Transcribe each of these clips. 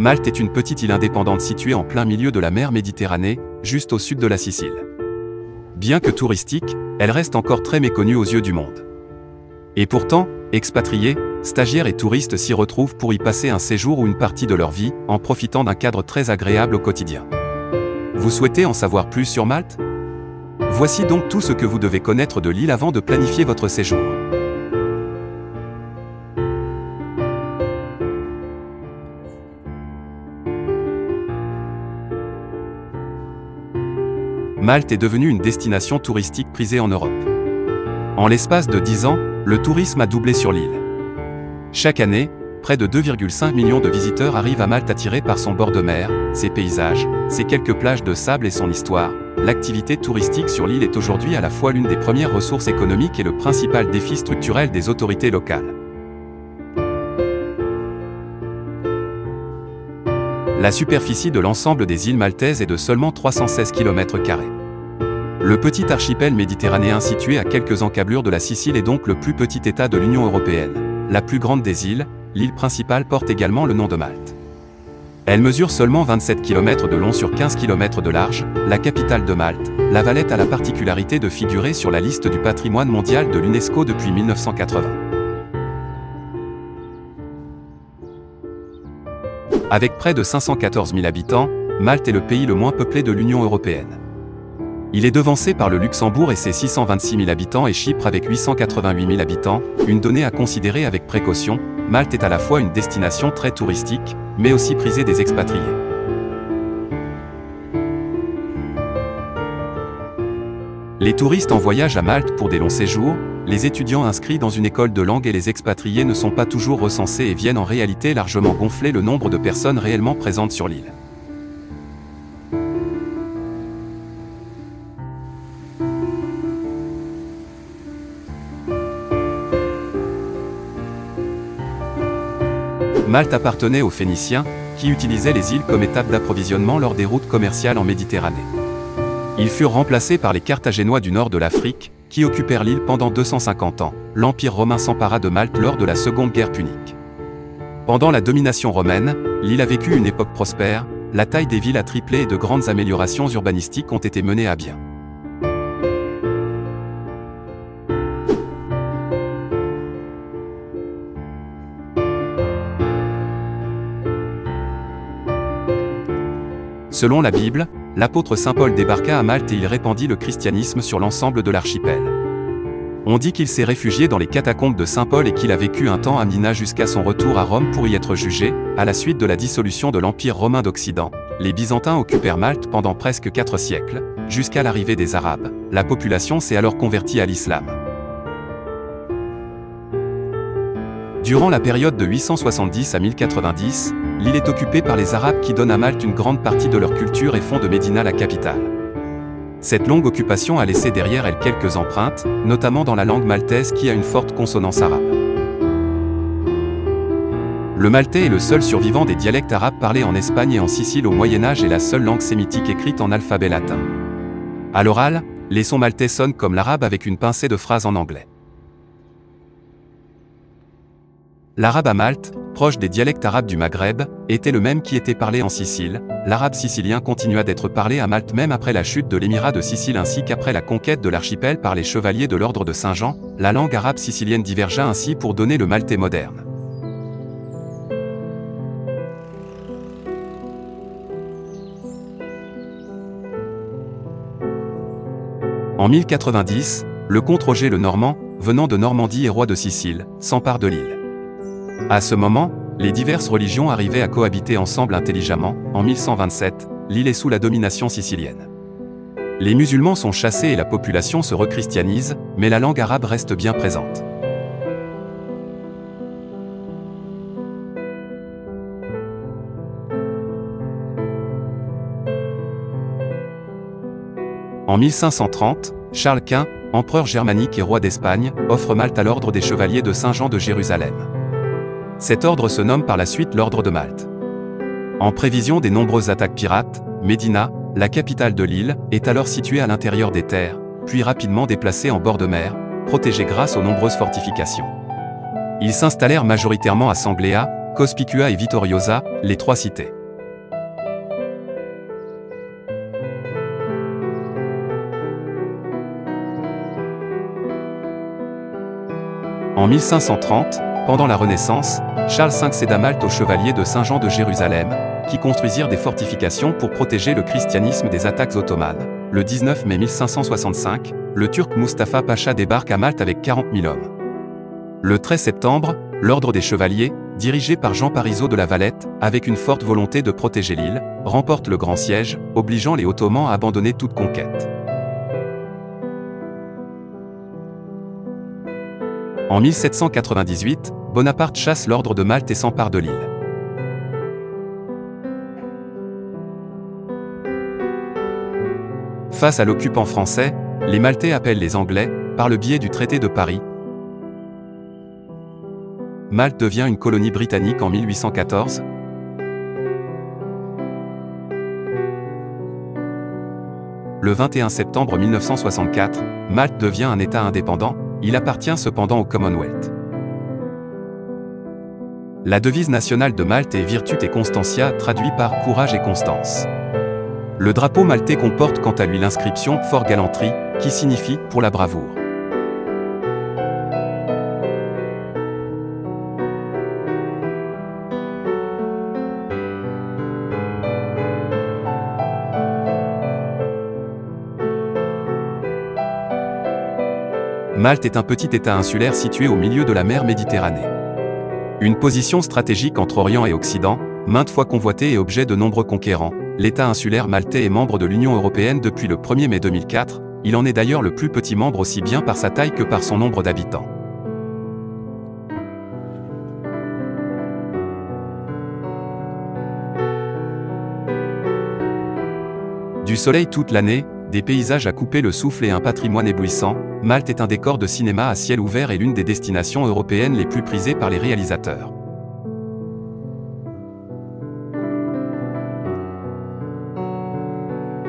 Malte est une petite île indépendante située en plein milieu de la mer Méditerranée, juste au sud de la Sicile. Bien que touristique, elle reste encore très méconnue aux yeux du monde. Et pourtant, expatriés, stagiaires et touristes s'y retrouvent pour y passer un séjour ou une partie de leur vie, en profitant d'un cadre très agréable au quotidien. Vous souhaitez en savoir plus sur Malte? Voici donc tout ce que vous devez connaître de l'île avant de planifier votre séjour. Malte est devenue une destination touristique prisée en Europe. En l'espace de 10 ans, le tourisme a doublé sur l'île. Chaque année, près de 2,5 millions de visiteurs arrivent à Malte attirés par son bord de mer, ses paysages, ses quelques plages de sable et son histoire. L'activité touristique sur l'île est aujourd'hui à la fois l'une des premières ressources économiques et le principal défi structurel des autorités locales. La superficie de l'ensemble des îles maltaises est de seulement 316 km². Le petit archipel méditerranéen situé à quelques encablures de la Sicile est donc le plus petit État de l'Union européenne. La plus grande des îles, l'île principale porte également le nom de Malte. Elle mesure seulement 27 km de long sur 15 km de large. La capitale de Malte, La Valette, a la particularité de figurer sur la liste du patrimoine mondial de l'UNESCO depuis 1980. Avec près de 514 000 habitants, Malte est le pays le moins peuplé de l'Union européenne. Il est devancé par le Luxembourg et ses 626 000 habitants et Chypre avec 888 000 habitants, une donnée à considérer avec précaution. Malte est à la fois une destination très touristique, mais aussi prisée des expatriés. Les touristes en voyage à Malte pour des longs séjours, les étudiants inscrits dans une école de langue et les expatriés ne sont pas toujours recensés et viennent en réalité largement gonfler le nombre de personnes réellement présentes sur l'île. Malte appartenait aux Phéniciens, qui utilisaient les îles comme étape d'approvisionnement lors des routes commerciales en Méditerranée. Ils furent remplacés par les Carthaginois du nord de l'Afrique, qui occupèrent l'île pendant 250 ans. L'Empire romain s'empara de Malte lors de la Seconde Guerre punique. Pendant la domination romaine, l'île a vécu une époque prospère, la taille des villes a triplé et de grandes améliorations urbanistiques ont été menées à bien. Selon la Bible, l'apôtre Saint Paul débarqua à Malte et il répandit le christianisme sur l'ensemble de l'archipel. On dit qu'il s'est réfugié dans les catacombes de Saint Paul et qu'il a vécu un temps à Mdina jusqu'à son retour à Rome pour y être jugé. À la suite de la dissolution de l'Empire romain d'Occident, les Byzantins occupèrent Malte pendant presque 4 siècles, jusqu'à l'arrivée des Arabes. La population s'est alors convertie à l'islam. Durant la période de 870 à 1090, l'île est occupée par les Arabes qui donnent à Malte une grande partie de leur culture et font de Médina la capitale. Cette longue occupation a laissé derrière elle quelques empreintes, notamment dans la langue maltaise qui a une forte consonance arabe. Le maltais est le seul survivant des dialectes arabes parlés en Espagne et en Sicile au Moyen-Âge et la seule langue sémitique écrite en alphabet latin. À l'oral, les sons maltais sonnent comme l'arabe avec une pincée de phrases en anglais. L'arabe à Malte, proche des dialectes arabes du Maghreb, était le même qui était parlé en Sicile. L'arabe sicilien continua d'être parlé à Malte même après la chute de l'émirat de Sicile ainsi qu'après la conquête de l'archipel par les chevaliers de l'ordre de Saint-Jean. La langue arabe sicilienne divergea ainsi pour donner le maltais moderne. En 1090, le comte Roger le Normand, venant de Normandie et roi de Sicile, s'empare de l'île. À ce moment, les diverses religions arrivaient à cohabiter ensemble intelligemment. En 1127, l'île est sous la domination sicilienne. Les musulmans sont chassés et la population se rechristianise, mais la langue arabe reste bien présente. En 1530, Charles Quint, empereur germanique et roi d'Espagne, offre Malte à l'ordre des chevaliers de Saint-Jean de Jérusalem. Cet ordre se nomme par la suite l'ordre de Malte. En prévision des nombreuses attaques pirates, Médina, la capitale de l'île, est alors située à l'intérieur des terres, puis rapidement déplacée en bord de mer, protégée grâce aux nombreuses fortifications. Ils s'installèrent majoritairement à Sangléa, Cospicua et Vittoriosa, les trois cités. En 1530, pendant la Renaissance, Charles V céda Malte aux chevaliers de Saint-Jean de Jérusalem, qui construisirent des fortifications pour protéger le christianisme des attaques ottomanes. Le 19 mai 1565, le Turc Mustapha Pacha débarque à Malte avec 40 000 hommes. Le 13 septembre, l'Ordre des Chevaliers, dirigé par Jean Parisot de la Valette, avec une forte volonté de protéger l'île, remporte le grand siège, obligeant les Ottomans à abandonner toute conquête. En 1798, Bonaparte chasse l'Ordre de Malte et s'empare de l'île. Face à l'occupant français, les Maltais appellent les Anglais, par le biais du traité de Paris. Malte devient une colonie britannique en 1814. Le 21 septembre 1964, Malte devient un État indépendant, il appartient cependant au Commonwealth. La devise nationale de Malte est Virtute et Constantia, traduit par Courage et Constance. Le drapeau maltais comporte quant à lui l'inscription For Gallantry, qui signifie pour la bravoure. Malte est un petit État insulaire situé au milieu de la mer Méditerranée. Une position stratégique entre Orient et Occident, maintes fois convoitée et objet de nombreux conquérants, l'État insulaire maltais est membre de l'Union européenne depuis le 1er mai 2004, il en est d'ailleurs le plus petit membre aussi bien par sa taille que par son nombre d'habitants. Du soleil toute l'année, des paysages à couper le souffle et un patrimoine éblouissant, Malte est un décor de cinéma à ciel ouvert et l'une des destinations européennes les plus prisées par les réalisateurs.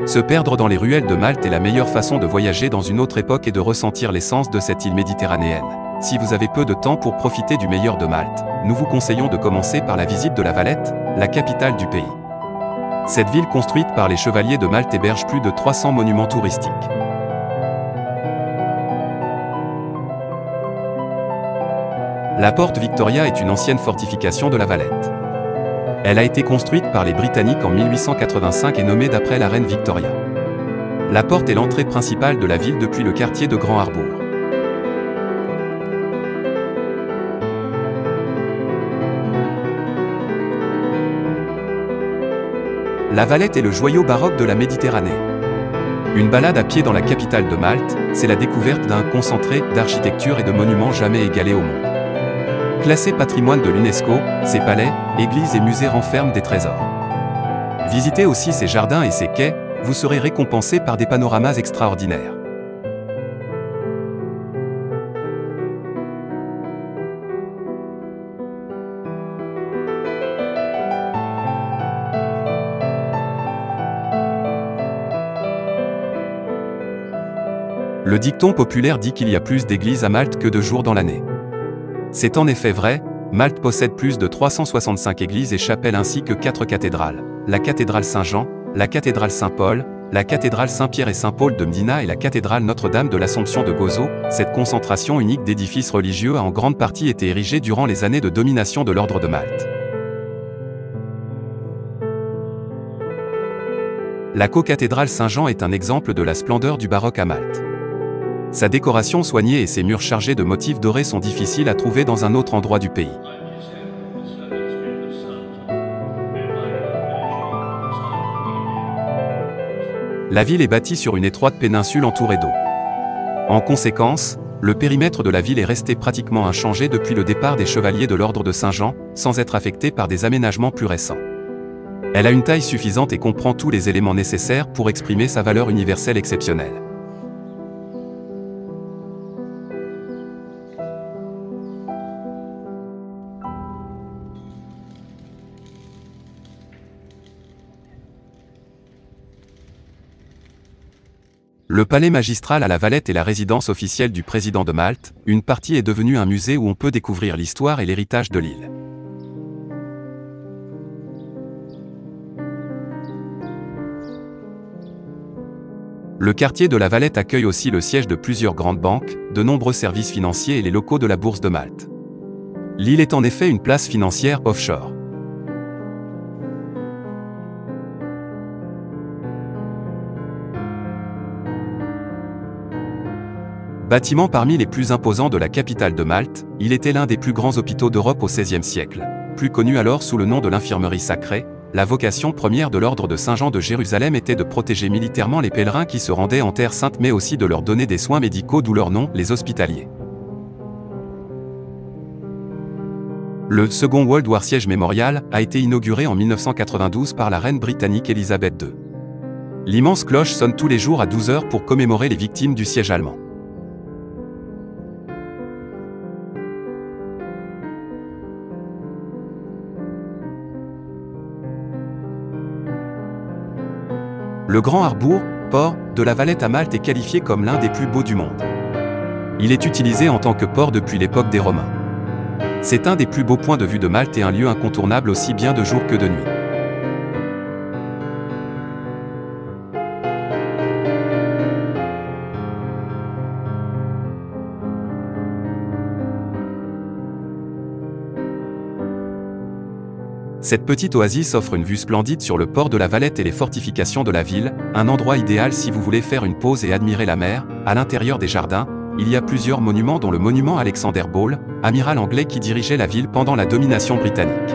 Se perdre dans les ruelles de Malte est la meilleure façon de voyager dans une autre époque et de ressentir l'essence de cette île méditerranéenne. Si vous avez peu de temps pour profiter du meilleur de Malte, nous vous conseillons de commencer par la visite de la Valette, la capitale du pays. Cette ville construite par les chevaliers de Malte héberge plus de 300 monuments touristiques. La Porte Victoria est une ancienne fortification de la Valette. Elle a été construite par les Britanniques en 1885 et nommée d'après la reine Victoria. La porte est l'entrée principale de la ville depuis le quartier de Grand Harbour. La Valette est le joyau baroque de la Méditerranée. Une balade à pied dans la capitale de Malte, c'est la découverte d'un concentré d'architecture et de monuments jamais égalés au monde. Classés patrimoine de l'UNESCO, ses palais, églises et musées renferment des trésors. Visitez aussi ses jardins et ses quais, vous serez récompensé par des panoramas extraordinaires. Le dicton populaire dit qu'il y a plus d'églises à Malte que de jours dans l'année. C'est en effet vrai, Malte possède plus de 365 églises et chapelles ainsi que 4 cathédrales, la cathédrale Saint-Jean, la cathédrale Saint-Paul, la cathédrale Saint-Pierre et Saint-Paul de Mdina et la cathédrale Notre-Dame de l'Assomption de Gozo. Cette concentration unique d'édifices religieux a en grande partie été érigée durant les années de domination de l'Ordre de Malte. La co-cathédrale Saint-Jean est un exemple de la splendeur du baroque à Malte. Sa décoration soignée et ses murs chargés de motifs dorés sont difficiles à trouver dans un autre endroit du pays. La ville est bâtie sur une étroite péninsule entourée d'eau. En conséquence, le périmètre de la ville est resté pratiquement inchangé depuis le départ des chevaliers de l'Ordre de Saint-Jean, sans être affecté par des aménagements plus récents. Elle a une taille suffisante et comprend tous les éléments nécessaires pour exprimer sa valeur universelle exceptionnelle. Le palais magistral à la Valette est la résidence officielle du président de Malte, une partie est devenue un musée où on peut découvrir l'histoire et l'héritage de l'île. Le quartier de la Valette accueille aussi le siège de plusieurs grandes banques, de nombreux services financiers et les locaux de la Bourse de Malte. L'île est en effet une place financière offshore. Bâtiment parmi les plus imposants de la capitale de Malte, il était l'un des plus grands hôpitaux d'Europe au XVIe siècle. Plus connu alors sous le nom de l'infirmerie sacrée, la vocation première de l'ordre de Saint-Jean de Jérusalem était de protéger militairement les pèlerins qui se rendaient en Terre Sainte mais aussi de leur donner des soins médicaux d'où leur nom, les hospitaliers. Le Second World War Siege Memorial a été inauguré en 1992 par la reine britannique Élisabeth II. L'immense cloche sonne tous les jours à 12 heures pour commémorer les victimes du siège allemand. Le Grand Harbour, port de la Valette à Malte est qualifié comme l'un des plus beaux du monde. Il est utilisé en tant que port depuis l'époque des Romains. C'est un des plus beaux points de vue de Malte et un lieu incontournable aussi bien de jour que de nuit. Cette petite oasis offre une vue splendide sur le port de la Valette et les fortifications de la ville, un endroit idéal si vous voulez faire une pause et admirer la mer. À l'intérieur des jardins, il y a plusieurs monuments dont le monument Alexander Ball, amiral anglais qui dirigeait la ville pendant la domination britannique.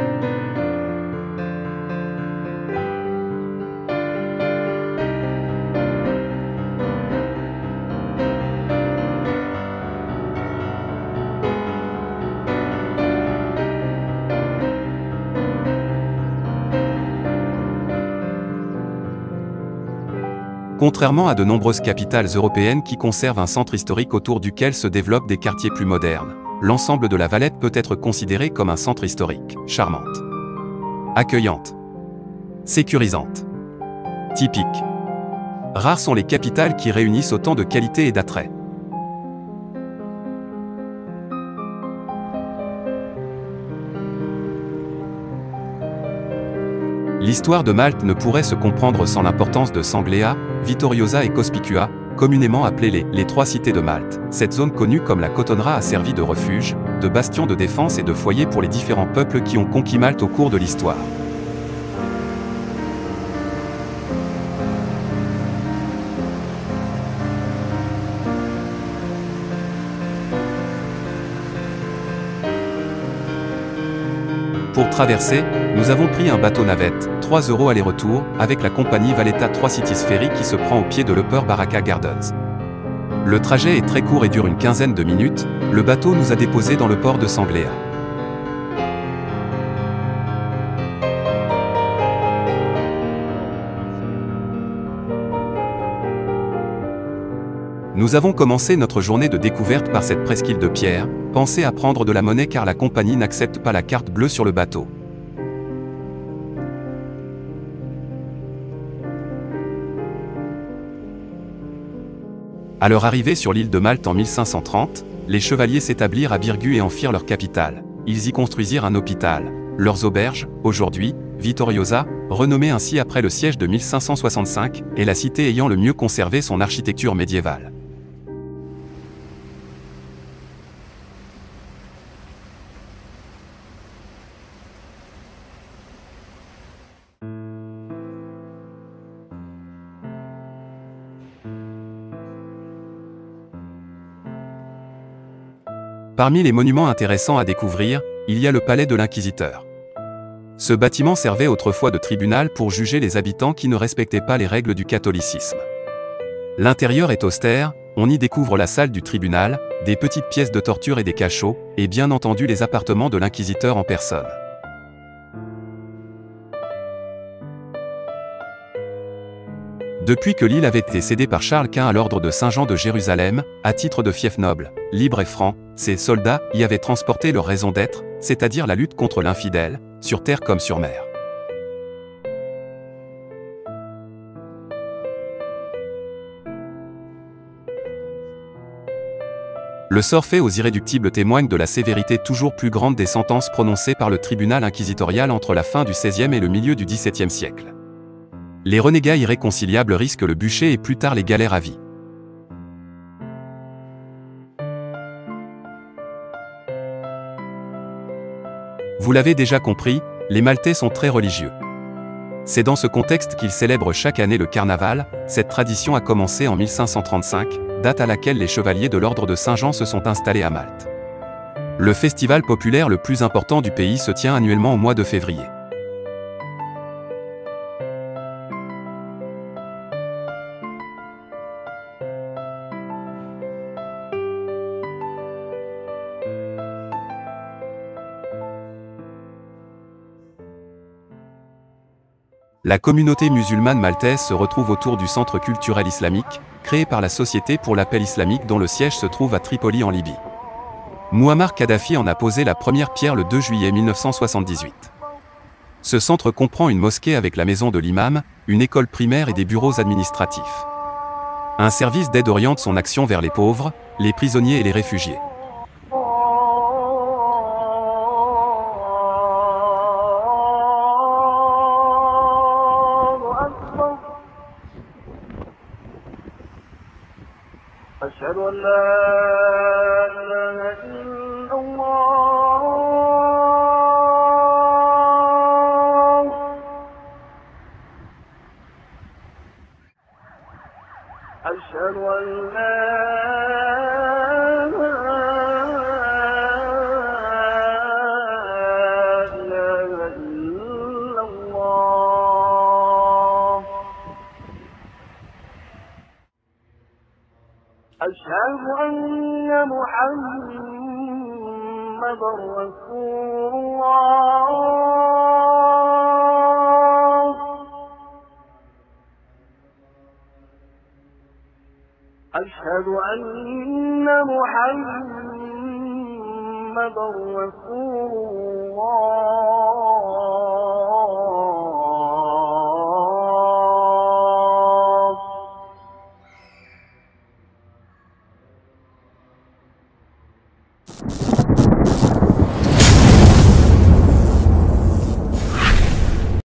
Contrairement à de nombreuses capitales européennes qui conservent un centre historique autour duquel se développent des quartiers plus modernes, l'ensemble de la Valette peut être considéré comme un centre historique, charmante, accueillante, sécurisante, typique. Rares sont les capitales qui réunissent autant de qualité et d'attrait. L'histoire de Malte ne pourrait se comprendre sans l'importance de Sanglea, Vittoriosa et Cospicua, communément appelées les trois cités de Malte. Cette zone connue comme la Cotonera a servi de refuge, de bastion de défense et de foyer pour les différents peuples qui ont conquis Malte au cours de l'histoire. Pour traverser, nous avons pris un bateau navette, 3 € aller-retour, avec la compagnie Valletta Trois Cities Ferry qui se prend au pied de l'Upper Baraka Gardens. Le trajet est très court et dure une quinzaine de minutes, le bateau nous a déposés dans le port de Sanglea. Nous avons commencé notre journée de découverte par cette presqu'île de pierre. Pensez à prendre de la monnaie car la compagnie n'accepte pas la carte bleue sur le bateau. À leur arrivée sur l'île de Malte en 1530, les chevaliers s'établirent à Birgu et en firent leur capitale. Ils y construisirent un hôpital. Leurs auberges, aujourd'hui, Vittoriosa, renommée ainsi après le siège de 1565, est la cité ayant le mieux conservé son architecture médiévale. Parmi les monuments intéressants à découvrir, il y a le palais de l'Inquisiteur. Ce bâtiment servait autrefois de tribunal pour juger les habitants qui ne respectaient pas les règles du catholicisme. L'intérieur est austère, on y découvre la salle du tribunal, des petites pièces de torture et des cachots, et bien entendu les appartements de l'inquisiteur en personne. Depuis que l'île avait été cédée par Charles Quint à l'ordre de Saint-Jean de Jérusalem, à titre de fief noble, libre et franc, ses soldats y avaient transporté leur raison d'être, c'est-à-dire la lutte contre l'infidèle, sur terre comme sur mer. Le sort fait aux irréductibles témoigne de la sévérité toujours plus grande des sentences prononcées par le tribunal inquisitorial entre la fin du XVIe et le milieu du XVIIe siècle. Les renégats irréconciliables risquent le bûcher et plus tard les galères à vie. Vous l'avez déjà compris, les Maltais sont très religieux. C'est dans ce contexte qu'ils célèbrent chaque année le carnaval. Cette tradition a commencé en 1535, date à laquelle les chevaliers de l'ordre de Saint-Jean se sont installés à Malte. Le festival populaire le plus important du pays se tient annuellement au mois de février. La communauté musulmane maltaise se retrouve autour du centre culturel islamique, créé par la Société pour l'appel islamique dont le siège se trouve à Tripoli en Libye. Muammar Kadhafi en a posé la première pierre le 2 juillet 1978. Ce centre comprend une mosquée avec la maison de l'imam, une école primaire et des bureaux administratifs. Un service d'aide oriente son action vers les pauvres, les prisonniers et les réfugiés. أشهد أن لا إله إلا الله أشهد أن لا إله إلا الله أشهد أن محمدا رسول الله أشهد أن محمدا رسول الله